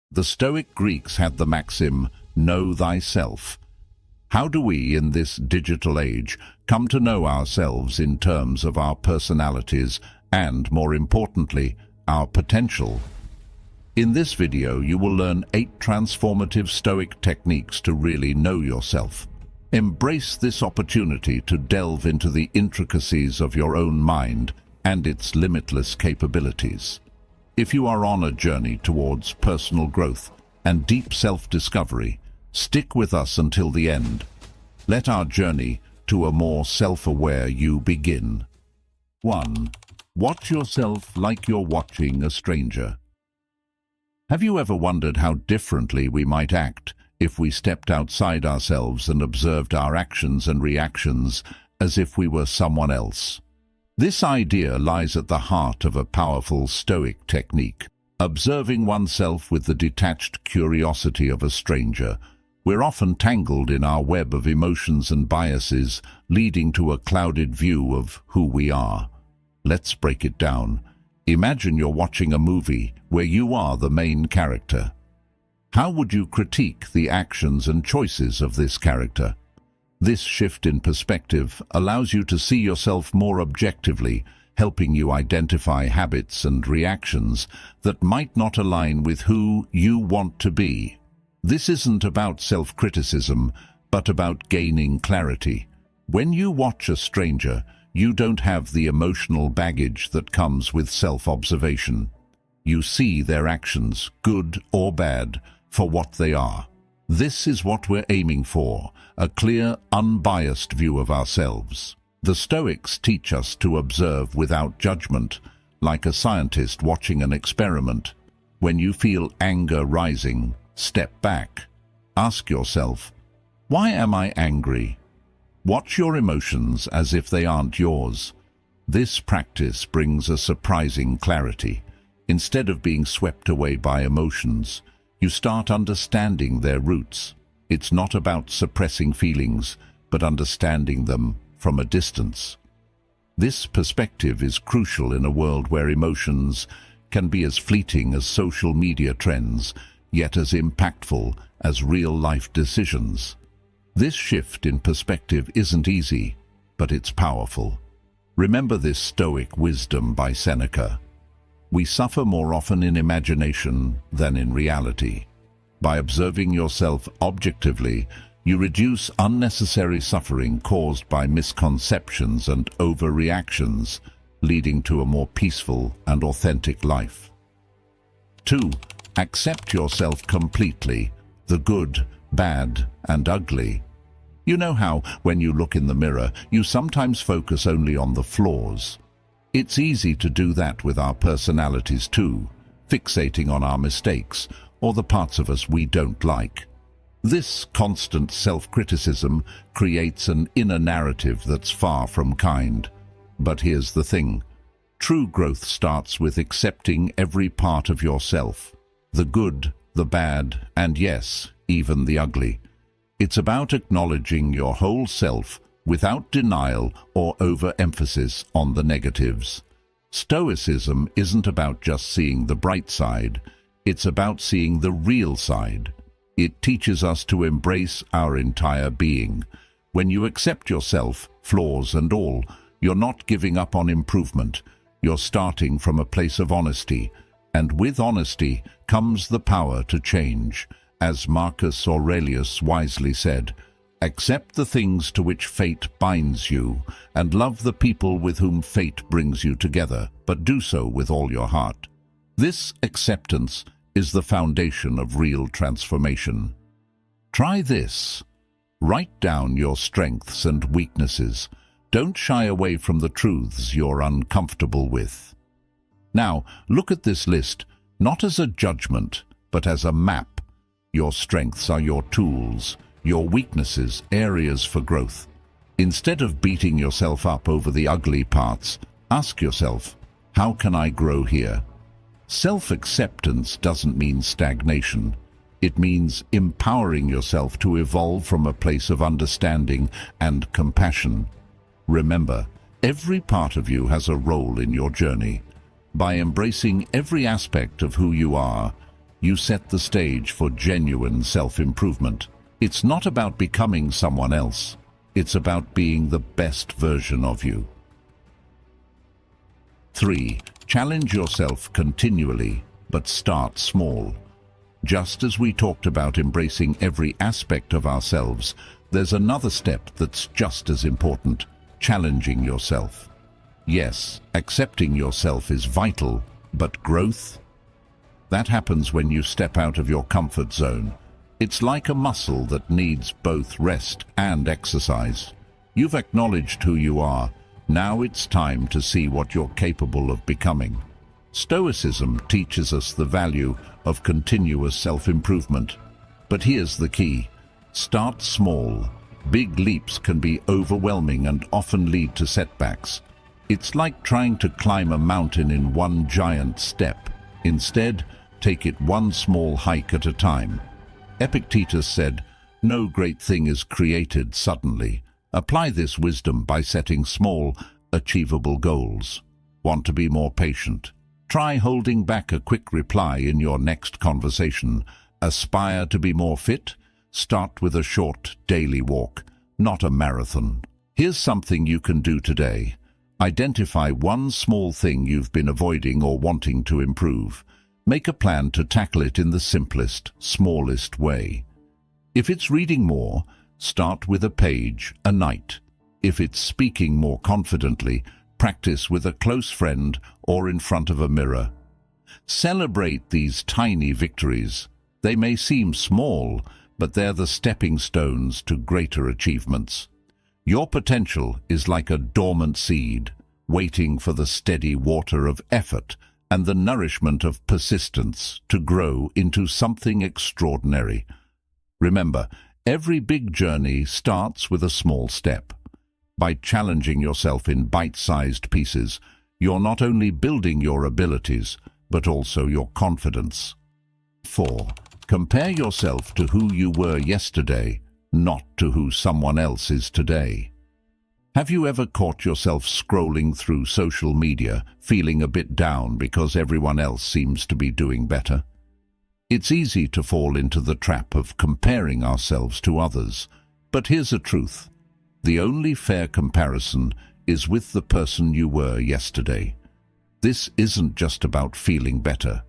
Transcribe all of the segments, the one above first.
The Stoic Greeks had the maxim, "Know thyself." How do we, in this digital age, come to know ourselves in terms of our personalities and, more importantly, our potential? In this video, you will learn 8 transformative Stoic techniques to really know yourself. Embrace this opportunity to delve into the intricacies of your own mind and its limitless capabilities. If you are on a journey towards personal growth and deep self-discovery, stick with us until the end. Let our journey to a more self-aware you begin. 1. Watch yourself like you're watching a stranger. Have you ever wondered how differently we might act if we stepped outside ourselves and observed our actions and reactions as if we were someone else? This idea lies at the heart of a powerful Stoic technique, observing oneself with the detached curiosity of a stranger. We're often tangled in our web of emotions and biases, leading to a clouded view of who we are. Let's break it down. Imagine you're watching a movie where you are the main character. How would you critique the actions and choices of this character? This shift in perspective allows you to see yourself more objectively, helping you identify habits and reactions that might not align with who you want to be. This isn't about self-criticism, but about gaining clarity. When you watch a stranger, you don't have the emotional baggage that comes with self-observation. You see their actions, good or bad, for what they are. This is what we're aiming for, a clear, unbiased view of ourselves. The Stoics teach us to observe without judgment, like a scientist watching an experiment. When you feel anger rising, step back. Ask yourself, why am I angry? Watch your emotions as if they aren't yours. This practice brings a surprising clarity. Instead of being swept away by emotions, you start understanding their roots. It's not about suppressing feelings, but understanding them from a distance. This perspective is crucial in a world where emotions can be as fleeting as social media trends, yet as impactful as real-life decisions. This shift in perspective isn't easy, but it's powerful. Remember this Stoic wisdom by Seneca. We suffer more often in imagination than in reality. By observing yourself objectively, you reduce unnecessary suffering caused by misconceptions and overreactions, leading to a more peaceful and authentic life. 2. Accept yourself completely, the good, bad, and ugly. You know how, when you look in the mirror, you sometimes focus only on the flaws. It's easy to do that with our personalities too, fixating on our mistakes or the parts of us we don't like. This constant self-criticism creates an inner narrative that's far from kind. But here's the thing. True growth starts with accepting every part of yourself, the good, the bad, and yes, even the ugly. It's about acknowledging your whole self without denial or overemphasis on the negatives. Stoicism isn't about just seeing the bright side, it's about seeing the real side. It teaches us to embrace our entire being. When you accept yourself, flaws and all, you're not giving up on improvement. You're starting from a place of honesty, and with honesty comes the power to change. As Marcus Aurelius wisely said, accept the things to which fate binds you, and love the people with whom fate brings you together, but do so with all your heart. This acceptance is the foundation of real transformation. Try this. Write down your strengths and weaknesses. Don't shy away from the truths you're uncomfortable with. Now, look at this list, not as a judgment, but as a map. Your strengths are your tools, your weaknesses, areas for growth. Instead of beating yourself up over the ugly parts, ask yourself, how can I grow here? Self-acceptance doesn't mean stagnation. It means empowering yourself to evolve from a place of understanding and compassion. Remember, every part of you has a role in your journey. By embracing every aspect of who you are, you set the stage for genuine self-improvement. It's not about becoming someone else. It's about being the best version of you. 3. Challenge yourself continually, but start small. Just as we talked about embracing every aspect of ourselves, there's another step that's just as important: challenging yourself. Yes, accepting yourself is vital, but growth? That happens when you step out of your comfort zone. It's like a muscle that needs both rest and exercise. You've acknowledged who you are. Now it's time to see what you're capable of becoming. Stoicism teaches us the value of continuous self-improvement. But here's the key: start small. Big leaps can be overwhelming and often lead to setbacks. It's like trying to climb a mountain in one giant step. Instead, take it one small hike at a time. Epictetus said, "No great thing is created suddenly." Apply this wisdom by setting small, achievable goals. Want to be more patient? Try holding back a quick reply in your next conversation. Aspire to be more fit? Start with a short daily walk, not a marathon. Here's something you can do today. Identify one small thing you've been avoiding or wanting to improve. Make a plan to tackle it in the simplest, smallest way. If it's reading more, start with a page a night. If it's speaking more confidently, practice with a close friend or in front of a mirror. Celebrate these tiny victories. They may seem small, but they're the stepping stones to greater achievements. Your potential is like a dormant seed, waiting for the steady water of effort and the nourishment of persistence to grow into something extraordinary. Remember, every big journey starts with a small step. By challenging yourself in bite-sized pieces, you're not only building your abilities, but also your confidence. 4. Compare yourself to who you were yesterday, not to who someone else is today. Have you ever caught yourself scrolling through social media, feeling a bit down because everyone else seems to be doing better? It's easy to fall into the trap of comparing ourselves to others, but here's the truth. The only fair comparison is with the person you were yesterday. This isn't just about feeling better.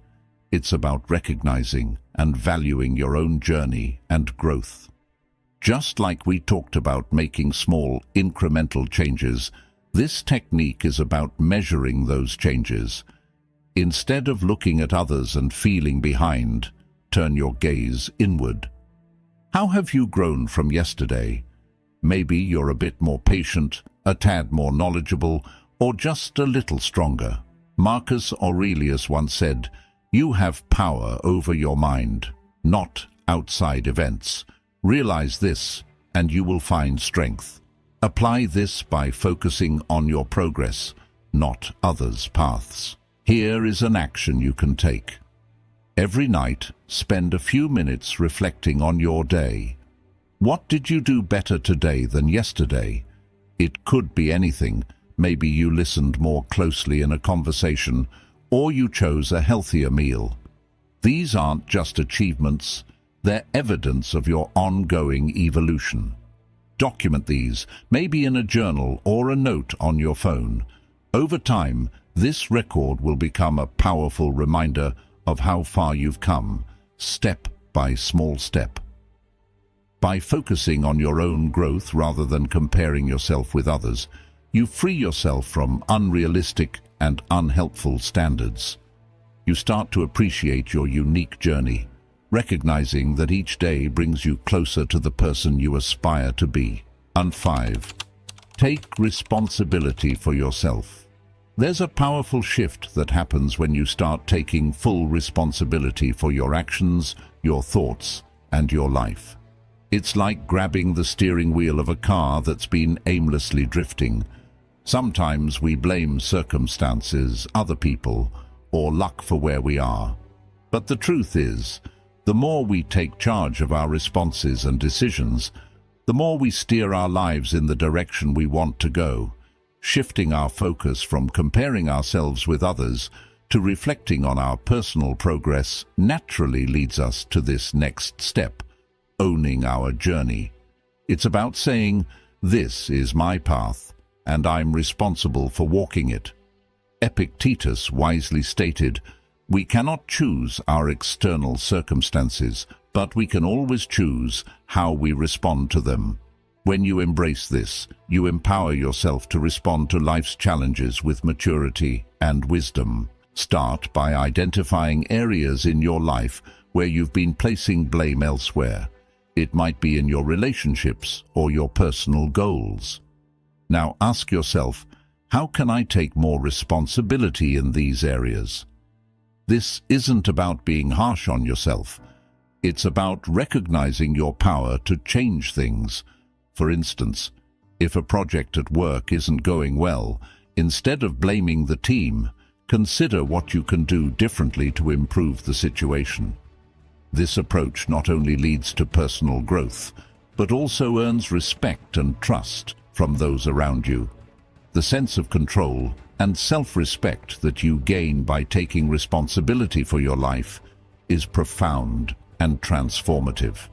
It's about recognizing and valuing your own journey and growth. Just like we talked about making small, incremental changes, this technique is about measuring those changes. Instead of looking at others and feeling behind, turn your gaze inward. How have you grown from yesterday? Maybe you're a bit more patient, a tad more knowledgeable, or just a little stronger. Marcus Aurelius once said, "You have power over your mind, not outside events." Realize this, and you will find strength. Apply this by focusing on your progress, not others' paths. Here is an action you can take. Every night, spend a few minutes reflecting on your day. What did you do better today than yesterday? It could be anything. Maybe you listened more closely in a conversation, or you chose a healthier meal. These aren't just achievements. They're evidence of your ongoing evolution. Document these, maybe in a journal or a note on your phone. Over time, this record will become a powerful reminder of how far you've come, step by small step. By focusing on your own growth rather than comparing yourself with others, you free yourself from unrealistic and unhelpful standards. You start to appreciate your unique journey, recognizing that each day brings you closer to the person you aspire to be. And 5. Take responsibility for yourself. There's a powerful shift that happens when you start taking full responsibility for your actions, your thoughts, and your life. It's like grabbing the steering wheel of a car that's been aimlessly drifting. Sometimes we blame circumstances, other people, or luck for where we are. But the truth is, the more we take charge of our responses and decisions, the more we steer our lives in the direction we want to go, shifting our focus from comparing ourselves with others to reflecting on our personal progress naturally leads us to this next step, owning our journey. It's about saying, "This is my path, and I'm responsible for walking it." Epictetus wisely stated, "We cannot choose our external circumstances, but we can always choose how we respond to them." When you embrace this, you empower yourself to respond to life's challenges with maturity and wisdom. Start by identifying areas in your life where you've been placing blame elsewhere. It might be in your relationships or your personal goals. Now ask yourself, how can I take more responsibility in these areas? This isn't about being harsh on yourself. It's about recognizing your power to change things. For instance, if a project at work isn't going well, instead of blaming the team, consider what you can do differently to improve the situation. This approach not only leads to personal growth, but also earns respect and trust from those around you. The sense of control and self-respect that you gain by taking responsibility for your life is profound and transformative.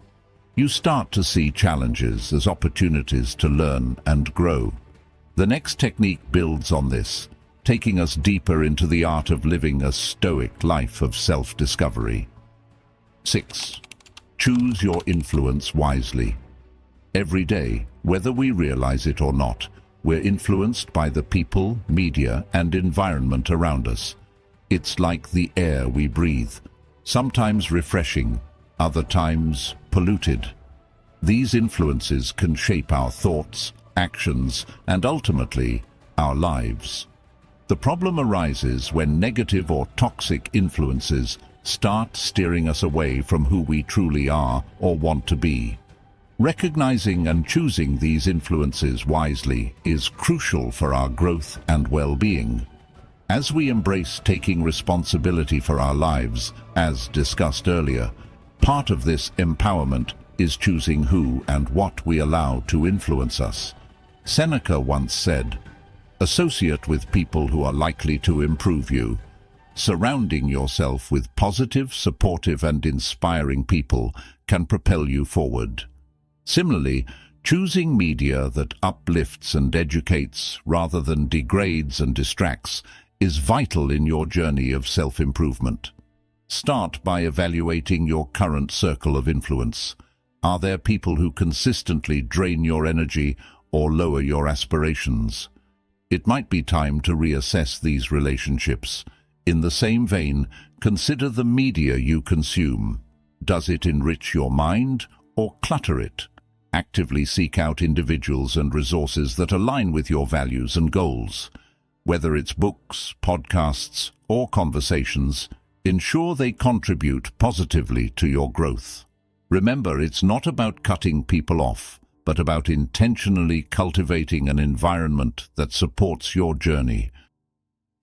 You start to see challenges as opportunities to learn and grow. The next technique builds on this, taking us deeper into the art of living a stoic life of self-discovery. 6. Choose your influence wisely. Every day, whether we realize it or not, we're influenced by the people, media, and environment around us. It's like the air we breathe, sometimes refreshing, other times polluted. These influences can shape our thoughts, actions, and ultimately, our lives. The problem arises when negative or toxic influences start steering us away from who we truly are or want to be. Recognizing and choosing these influences wisely is crucial for our growth and well-being. As we embrace taking responsibility for our lives, as discussed earlier, part of this empowerment is choosing who and what we allow to influence us. Seneca once said, "Associate with people who are likely to improve you." Surrounding yourself with positive, supportive, and inspiring people can propel you forward. Similarly, choosing media that uplifts and educates rather than degrades and distracts is vital in your journey of self-improvement. Start by evaluating your current circle of influence. Are there people who consistently drain your energy or lower your aspirations? It might be time to reassess these relationships. In the same vein, consider the media you consume. Does it enrich your mind or clutter it? Actively seek out individuals and resources that align with your values and goals. Whether it's books, podcasts, or conversations, ensure they contribute positively to your growth. Remember, it's not about cutting people off, but about intentionally cultivating an environment that supports your journey.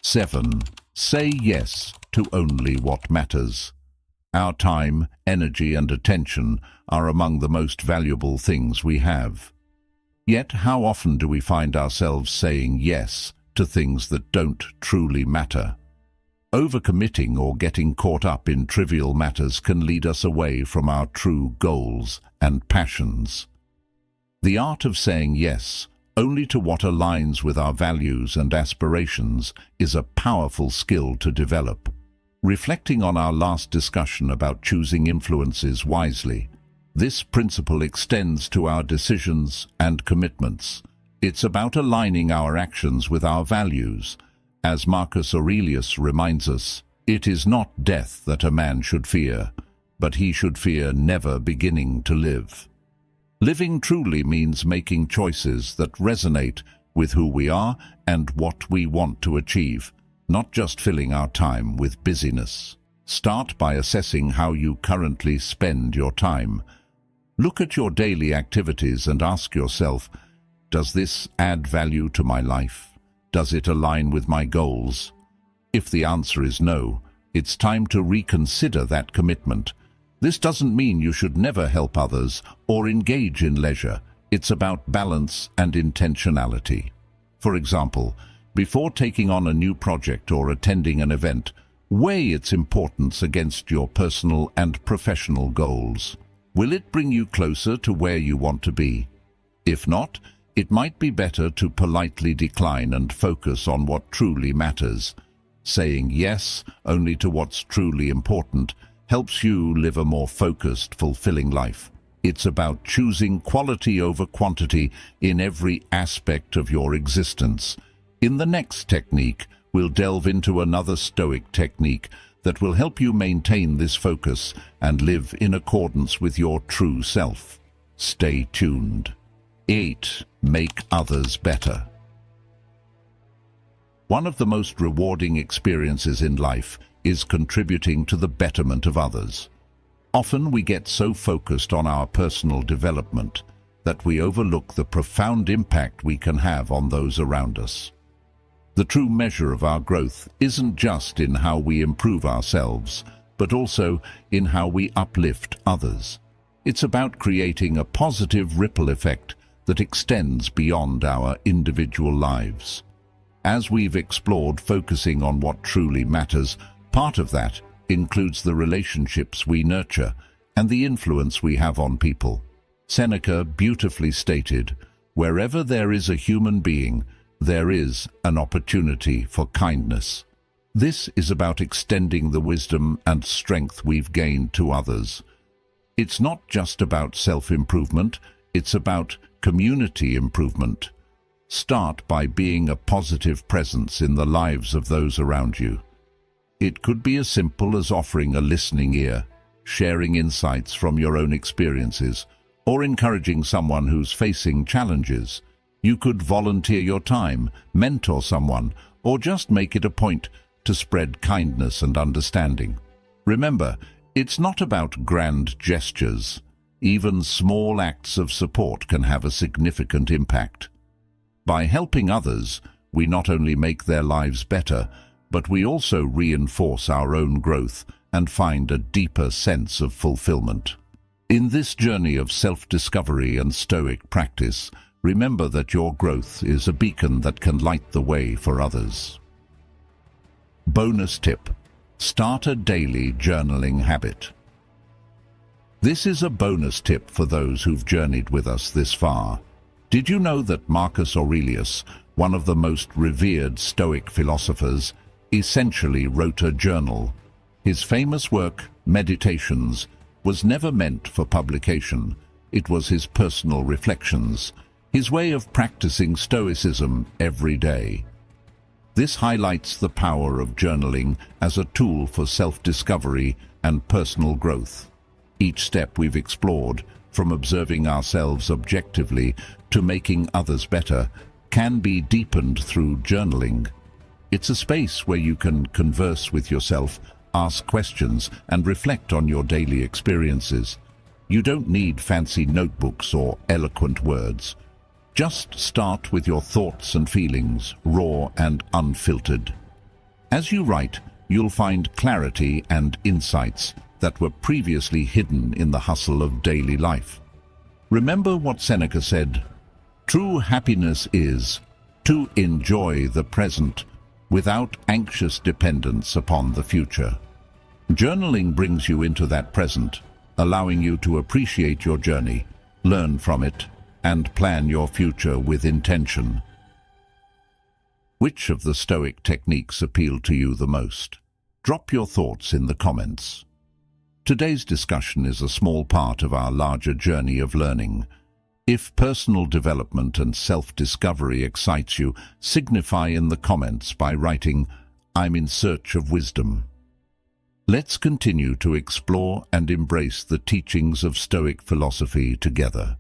7. Say yes to only what matters. Our time, energy, and attention are among the most valuable things we have. Yet, how often do we find ourselves saying yes to things that don't truly matter? Overcommitting or getting caught up in trivial matters can lead us away from our true goals and passions. The art of saying yes only to what aligns with our values and aspirations is a powerful skill to develop. Reflecting on our last discussion about choosing influences wisely, this principle extends to our decisions and commitments. It's about aligning our actions with our values. As Marcus Aurelius reminds us, it is not death that a man should fear, but he should fear never beginning to live. Living truly means making choices that resonate with who we are and what we want to achieve, not just filling our time with busyness. Start by assessing how you currently spend your time. Look at your daily activities and ask yourself, does this add value to my life? Does it align with my goals? If the answer is no, it's time to reconsider that commitment. This doesn't mean you should never help others or engage in leisure. It's about balance and intentionality. For example, before taking on a new project or attending an event, Weigh its importance against your personal and professional goals. Will it bring you closer to where you want to be? If not, it might be better to politely decline and focus on what truly matters. Saying yes only to what's truly important helps you live a more focused, fulfilling life. It's about choosing quality over quantity in every aspect of your existence. In the next technique, we'll delve into another Stoic technique that will help you maintain this focus and live in accordance with your true self. Stay tuned. 8. Make others better. One of the most rewarding experiences in life is contributing to the betterment of others. Often we get so focused on our personal development that we overlook the profound impact we can have on those around us. The true measure of our growth isn't just in how we improve ourselves, but also in how we uplift others. It's about creating a positive ripple effect that extends beyond our individual lives. As we've explored focusing on what truly matters, part of that includes the relationships we nurture and the influence we have on people. Seneca beautifully stated, "Wherever there is a human being, there is an opportunity for kindness." This is about extending the wisdom and strength we've gained to others. It's not just about self-improvement, it's about community improvement. Start by being a positive presence in the lives of those around you. It could be as simple as offering a listening ear, sharing insights from your own experiences, or encouraging someone who's facing challenges. You could volunteer your time, mentor someone, or just make it a point to spread kindness and understanding. Remember, it's not about grand gestures. Even small acts of support can have a significant impact. By helping others, we not only make their lives better, but we also reinforce our own growth and find a deeper sense of fulfillment. In this journey of self-discovery and Stoic practice, remember that your growth is a beacon that can light the way for others. Bonus tip: start a daily journaling habit. This is a bonus tip for those who've journeyed with us this far. Did you know that Marcus Aurelius, one of the most revered Stoic philosophers, essentially wrote a journal? His famous work, Meditations, was never meant for publication. It was his personal reflections, his way of practicing Stoicism every day. This highlights the power of journaling as a tool for self-discovery and personal growth. Each step we've explored, from observing ourselves objectively to making others better, can be deepened through journaling. It's a space where you can converse with yourself, ask questions, and reflect on your daily experiences. You don't need fancy notebooks or eloquent words. Just start with your thoughts and feelings, raw and unfiltered. As you write, you'll find clarity and insights that were previously hidden in the hustle of daily life. Remember what Seneca said, "True happiness is to enjoy the present without anxious dependence upon the future." Journaling brings you into that present, allowing you to appreciate your journey, learn from it, and plan your future with intention. Which of the Stoic techniques appeal to you the most? Drop your thoughts in the comments. Today's discussion is a small part of our larger journey of learning. If personal development and self-discovery excites you, signify in the comments by writing, "I'm in search of wisdom." Let's continue to explore and embrace the teachings of Stoic philosophy together.